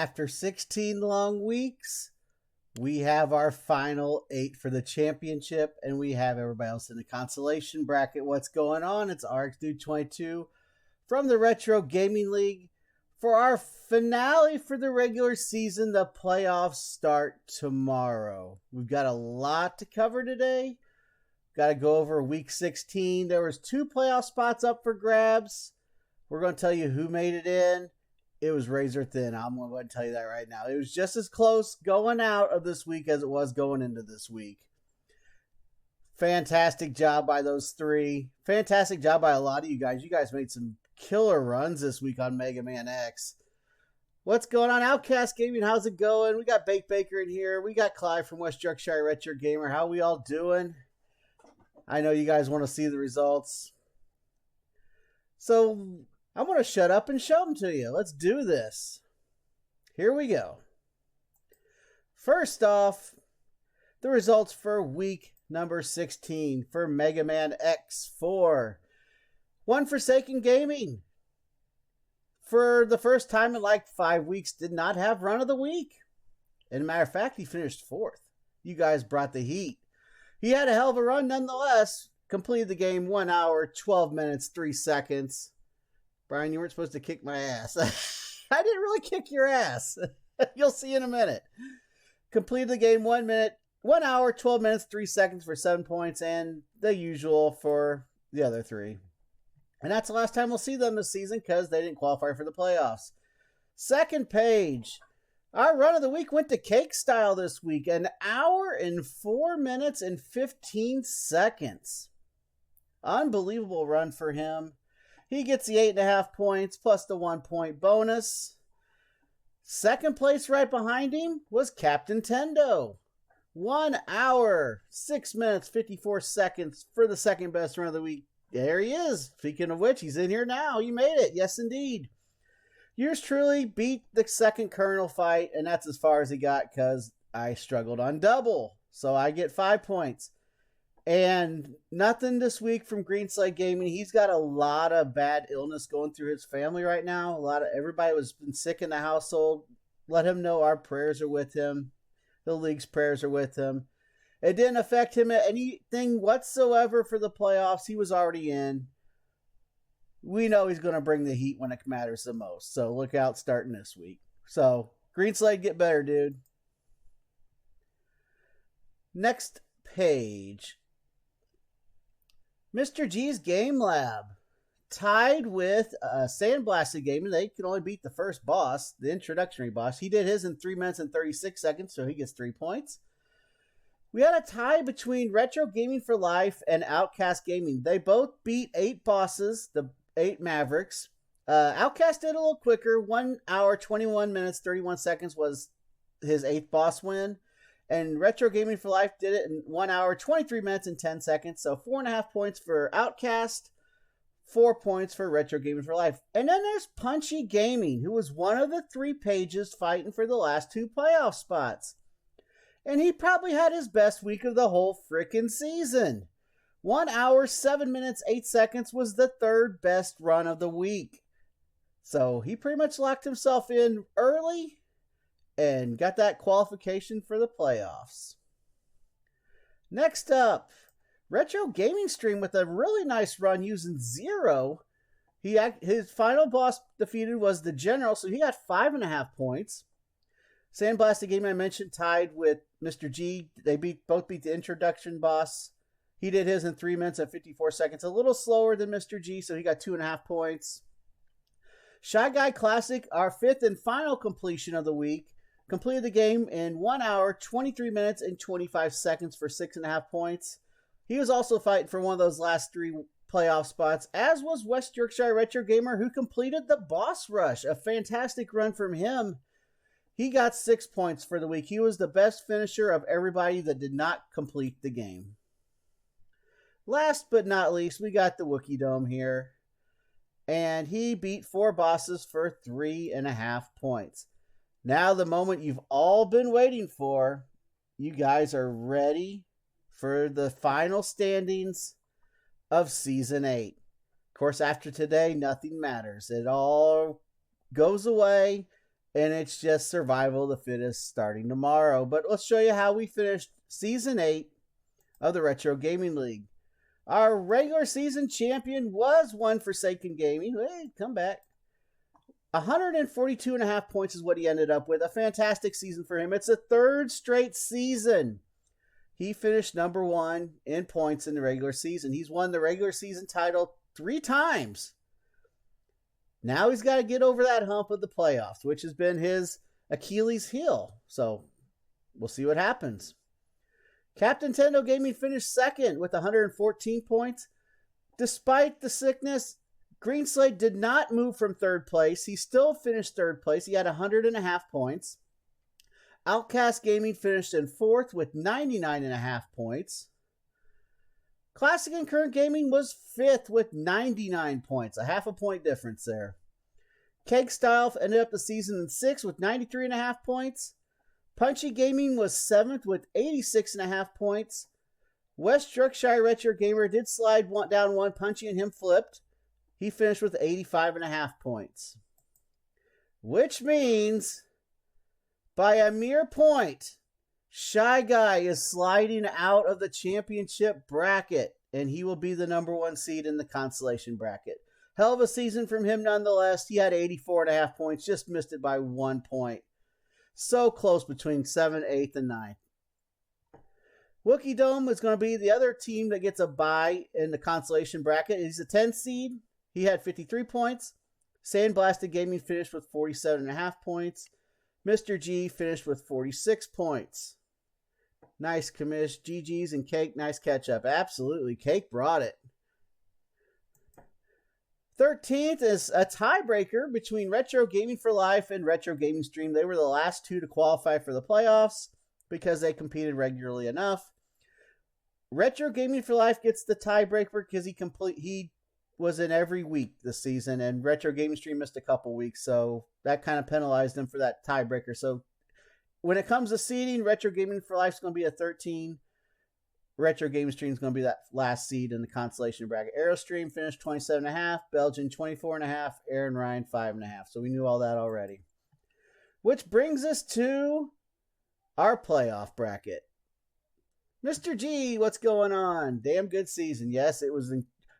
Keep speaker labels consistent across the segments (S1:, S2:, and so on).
S1: After 16 long weeks, we have our final 8 for the championship, and we have everybody else in the consolation bracket. What's going on? It's RX Dude 22 from the Retro Gaming League. For our finale for the regular season, the playoffs start tomorrow. We've got a lot to cover today. Got to go over week 16. There was 2 playoff spots up for grabs. We're going to tell you who made it in. It was razor thin. I'm going to go ahead and tell you that right now. It was just as close going out of this week as it was going into this week. Fantastic job by those 3. Fantastic job by a lot of you guys. You guys made some killer runs this week on Mega Man X. What's going on, Outcast Gaming? How's it going? We got Bake Baker in here. We got Clive from West Yorkshire Retro Gamer. How we all doing? I know you guys want to see the results. So I'm going to shut up and show them to you. Let's do this. Here we go. First off, the results for week number 16 for Mega Man X4. One Forsaken Gaming, for the first time in like 5 weeks, did not have run of the week. As a matter of fact, he finished 4th. You guys brought the heat. He had a hell of a run nonetheless. Completed the game 1 hour, 12 minutes, 3 seconds. Brian, you weren't supposed to kick my ass. I didn't really kick your ass. You'll see in a minute. Completed the game 1 minute, 1 hour, 12 minutes, 3 seconds for 7 points, and the usual for the other 3. And that's the last time we'll see them this season because they didn't qualify for the playoffs. Second page. Our run of the week went to Cake Style this week. 1 hour and 4 minutes and 15 seconds. Unbelievable run for him. He gets the 8.5 points plus the 1 point bonus. Second place right behind him was Captain Tendo. 1 hour, 6 minutes, 54 seconds for the second best run of the week. There he is. Speaking of which, he's in here now. He made it. Yes, indeed. Yours truly beat the second Colonel fight, and that's as far as he got because I struggled on double. So I get 5 points. And nothing this week from Greenslide Gaming. He's got a lot of bad illness going through his family right now. Everybody was been sick in the household. Let him know our prayers are with him. The league's prayers are with him. It didn't affect him at anything whatsoever for the playoffs. He was already in. We know he's going to bring the heat when it matters the most. So look out starting this week. So, Greenslade, get better, dude. Next page. Mr. G's Game Lab. Tied with Sandblasted Gaming. They can only beat the first boss, the introductory boss. He did his in 3 minutes and 36 seconds, so he gets 3 points. We had a tie between Retro Gaming for Life and Outcast Gaming. They both beat 8 bosses, the 8 Mavericks. Outcast did a little quicker. 1 hour, 21 minutes, 31 seconds was his 8th boss win. And Retro Gaming for Life did it in 1 hour, 23 minutes, and 10 seconds. So 4.5 points for Outcast, 4 points for Retro Gaming for Life. And then there's Punchy Gaming, who was one of the 3 pages fighting for the last 2 playoff spots. And he probably had his best week of the whole frickin' season. 1 hour, 7 minutes, 8 seconds was the 3rd best run of the week. So he pretty much locked himself in early and got that qualification for the playoffs. Next up, Retro Gaming Stream with a really nice run using 0. His final boss defeated was the General, so he got 5.5 points. Sandblasted Game I mentioned tied with Mr. G. They both beat the introduction boss. He did his in 3 minutes and 54 seconds. A little slower than Mr. G, so he got 2.5 points. Shy Guy Classic, our 5th and final completion of the week, completed the game in 1 hour, 23 minutes, and 25 seconds for 6.5 points. He was also fighting for one of those last 3 playoff spots, as was West Yorkshire Retro Gamer, who completed the Boss Rush. A fantastic run from him. He got 6 points for the week. He was the best finisher of everybody that did not complete the game. Last but not least, we got the Wookiee Dome here. And he beat 4 bosses for 3.5 points. Now the moment you've all been waiting for. You guys are ready for the final standings of Season 8. Of course, after today, nothing matters. It all goes away. and it's just survival of the fittest starting tomorrow. But let's show you how we finished Season 8 of the Retro Gaming League. Our regular season champion was One Forsaken Gaming. Hey, come back. 142.5 points is what he ended up with. A fantastic season for him. It's a third straight season. He finished number 1 in points in the regular season. He's won the regular season title 3 times. Now he's got to get over that hump of the playoffs, which has been his Achilles heel. So we'll see what happens. Captain Tendo Gaming finished second with 114 points. Despite the sickness, Green Slate did not move from third place. He still finished third place. He had 100.5 points. Outcast Gaming finished in fourth with 99.5 points. Classic and Current Gaming was fifth with 99 points, a half a point difference there. Keg Style ended up the season in sixth with 93.5 points. Punchy Gaming was seventh with 86.5 points. West Yorkshire Retro Gamer did slide down one. Punchy and him flipped. He finished with 85.5 points. Which means, by a mere point, Shy Guy is sliding out of the championship bracket, and he will be the number 1 seed in the consolation bracket. Hell of a season from him nonetheless. He had 84.5 points, just missed it by 1 point. So close between 7th, 8th, and 9th. Wookie Dome is going to be the other team that gets a bye in the consolation bracket. He's a 10th seed. He had 53 points. Sandblasted Gaming finished with 47.5 points. Mr. G finished with 46 points. Nice commish. GG's and Cake, nice catch up. Absolutely. Cake brought it. 13th is a tiebreaker between Retro Gaming for Life and Retro Gaming Stream. They were the last 2 to qualify for the playoffs because they competed regularly enough. Retro Gaming for Life gets the tiebreaker because he was in every week this season, and Retro Gaming Stream missed a couple weeks, so that kind of penalized him for that tiebreaker. So when it comes to seeding, Retro Gaming for Life is going to be a 13. Retro Gaming Stream is going to be that last seed in the consolation bracket. Aerostream finished 27.5, Belgian 24.5, Aaron Ryan 5.5. So we knew all that already. Which brings us to our playoff bracket. Mr. G, what's going on? Damn good season. Yes, it was.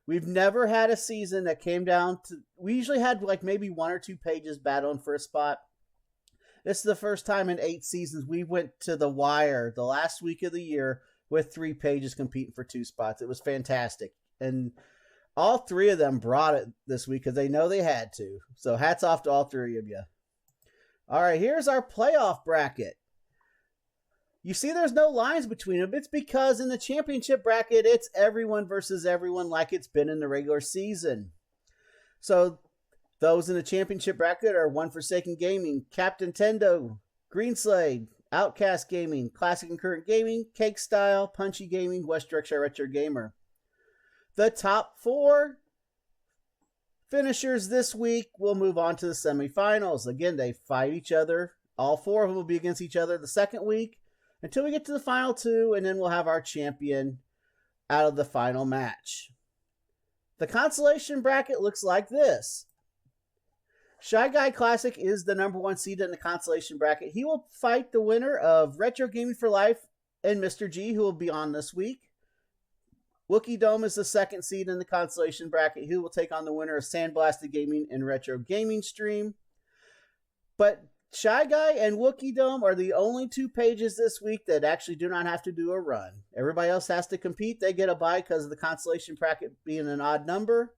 S1: We've never had a season that came down to. We usually had like maybe 1 or 2 pages battling for a spot. This is the first time in 8 seasons we went to the wire the last week of the year with 3 pages competing for 2 spots. It was fantastic. And all 3 of them brought it this week because they know they had to. So hats off to all 3 of you. All right, here's our playoff bracket. You see there's no lines between them. It's because in the championship bracket, it's everyone versus everyone like it's been in the regular season. So those in the championship bracket are One Forsaken Gaming, Captain Tendo, Green Slade, Outcast Gaming, Classic and Current Gaming, Cake Style, Punchy Gaming, West Yorkshire Retro Gamer. The top 4 finishers this week will move on to the semifinals. Again, they fight each other. All 4 of them will be against each other the second week until we get to the final 2, and then we'll have our champion out of the final match. The consolation bracket looks like this. Shy Guy Classic is the number 1 seed in the consolation bracket. He will fight the winner of Retro Gaming for Life and Mr. G, who will be on this week. Wookie Dome is the 2nd seed in the consolation bracket. He will take on the winner of Sandblasted Gaming and Retro Gaming Stream. But Shy Guy and Wookie Dome are the only 2 pages this week that actually do not have to do a run. Everybody else has to compete. They get a bye because of the consolation bracket being an odd number.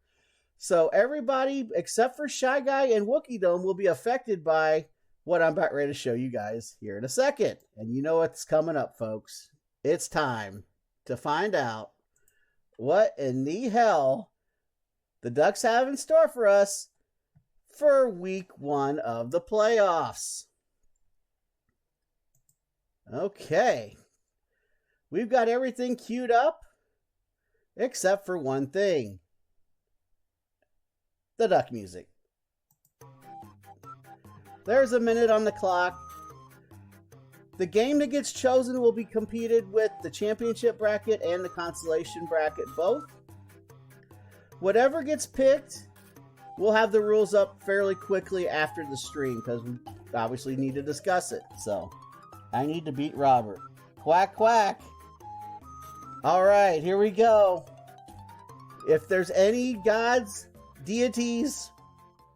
S1: So everybody except for Shy Guy and Wookie Dome will be affected by what I'm about ready to show you guys here in a second. And you know what's coming up, folks. It's time to find out what in the hell the Ducks have in store for us for week 1 of the playoffs. Okay. We've got everything queued up except for one thing. The Duck music. There's a minute on the clock. The game that gets chosen will be competed with the championship bracket and the consolation bracket both. Whatever gets picked We'll have the rules up fairly quickly after the stream because we obviously need to discuss it. So, I need to beat Robert. Quack, quack. All right, here we go. If there's any gods, deities,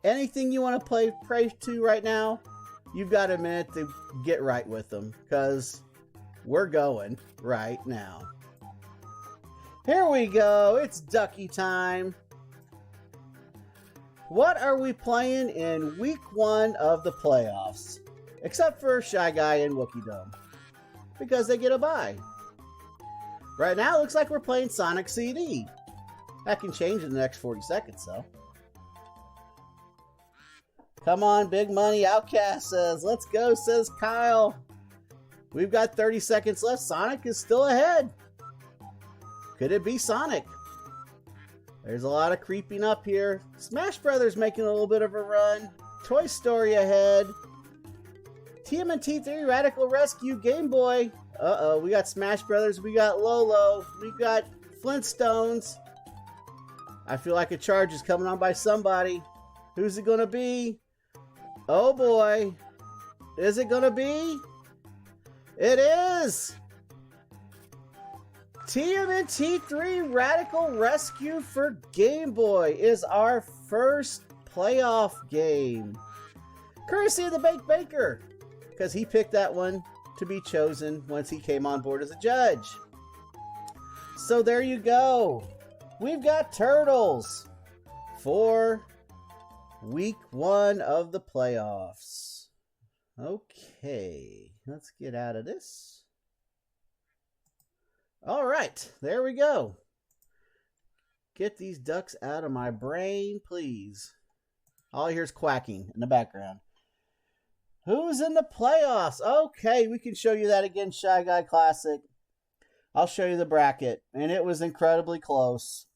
S1: anything you want to pray to right now, you've got a minute to get right with them because we're going right now. Here we go. It's Ducky time. What are we playing in week 1 of the playoffs? Except for Shy Guy and Wookie Dome. Because they get a bye. Right now, it looks like we're playing Sonic CD. That can change in the next 40 seconds, though. Come on, big money. Outcast says, let's go, says Kyle. We've got 30 seconds left. Sonic is still ahead. Could it be Sonic? There's a lot of creeping up here. Smash Brothers making a little bit of a run. Toy Story ahead. TMNT 3 Radical Rescue Game Boy. Uh-oh, we got Smash Brothers. We got Lolo. We got Flintstones. I feel like a charge is coming on by somebody. Who's it going to be? Oh boy. Is it going to be? It is! TMNT 3 Radical Rescue for Game Boy is our first playoff game. Courtesy of the Baked Baker, because he picked that one to be chosen once he came on board as a judge. So there you go. We've got Turtles for week 1 of the playoffs. Okay, let's get out of this. All right, there we go. Get these ducks out of my brain, please. All I hear is quacking in the background. Who's in the playoffs? Okay, we can show you that again, Shy Guy Classic. I'll show you the bracket, and it was incredibly close.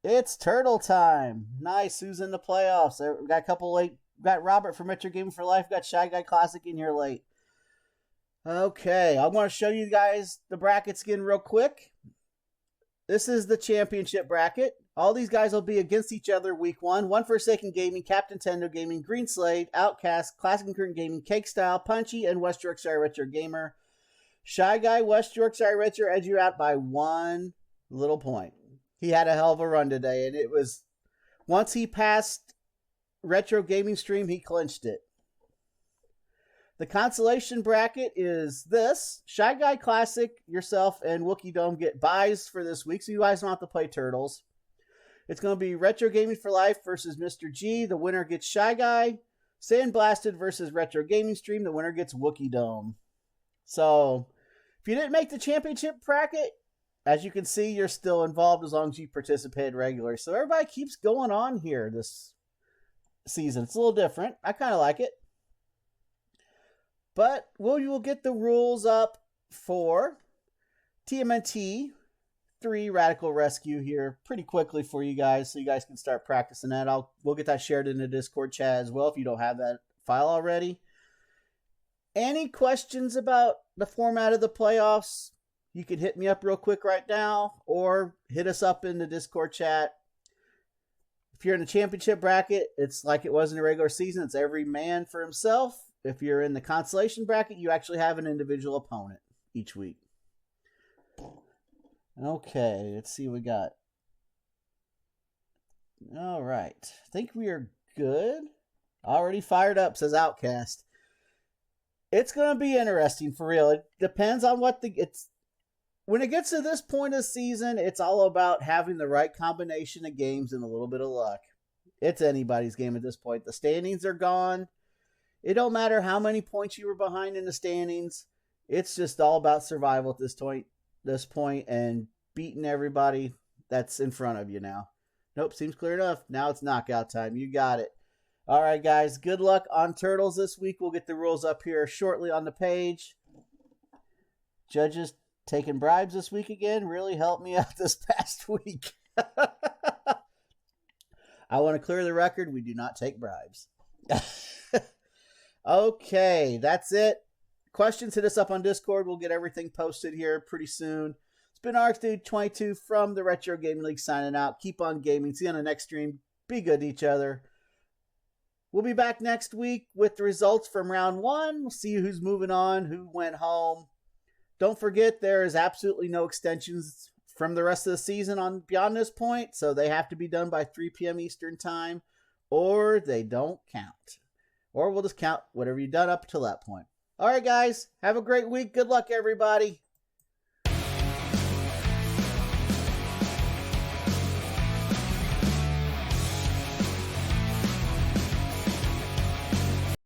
S1: It's turtle time. Nice, who's in the playoffs? We got a couple late. We got Robert from Metro Gaming for Life. We got Shy Guy Classic in here late. Okay, I'm going to show you guys the brackets again real quick. This is the championship bracket. All these guys will be against each other week 1. One Forsaken Gaming, Captain Tendo Gaming, Green Slade, Outcast, Classic and Current Gaming, Cake Style, Punchy, and West Yorkshire Retro Gamer. Shy Guy, West Yorkshire Retro edged you out by 1 little point. He had a hell of a run today, and it was, once he passed Retro Gaming Stream, he clinched it. The consolation bracket is this. Shy Guy Classic, yourself, and Wookie Dome get buys for this week, so you guys don't have to play Turtles. It's going to be Retro Gaming for Life versus Mr. G. The winner gets Shy Guy. Sandblasted versus Retro Gaming Stream. The winner gets Wookie Dome. So, if you didn't make the championship bracket, as you can see, you're still involved as long as you participated regularly. So, everybody keeps going on here this season. It's a little different. I kind of like it. But we will get the rules up for TMNT 3 Radical Rescue here pretty quickly for you guys, so you guys can start practicing that. We'll get that shared in the Discord chat as well if you don't have that file already. Any questions about the format of the playoffs? You can hit me up real quick right now, or hit us up in the Discord chat. If you're in the championship bracket, it's like it was in the regular season. It's every man for himself. If you're in the consolation bracket, you actually have an individual opponent each week. Okay, let's see what we got. All right. I think we are good. Already fired up, says Outcast. It's going to be interesting for real. It depends on when it gets to this point of the season, it's all about having the right combination of games and a little bit of luck. It's anybody's game at this point. The standings are gone. It don't matter how many points you were behind in the standings. It's just all about survival at this point and beating everybody that's in front of you now. Nope, seems clear enough. Now it's knockout time. You got it. All right, guys. Good luck on Turtles this week. We'll get the rules up here shortly on the page. Judges taking bribes this week again really helped me out this past week. I want to clear the record. We do not take bribes. Okay, that's it. Questions, hit us up on Discord. We'll get everything posted here pretty soon. It's been RxDude22 from the Retro Gaming League signing out. Keep on gaming. See you on the next stream. Be good to each other. We'll be back next week with the results from round 1. We'll see who's moving on, who went home. Don't forget, there is absolutely no extensions from the rest of the season on beyond this point, so they have to be done by 3 p.m. Eastern time, or they don't count. Or we'll just count whatever you've done up till that point. All right, guys, have a great week. Good luck, everybody.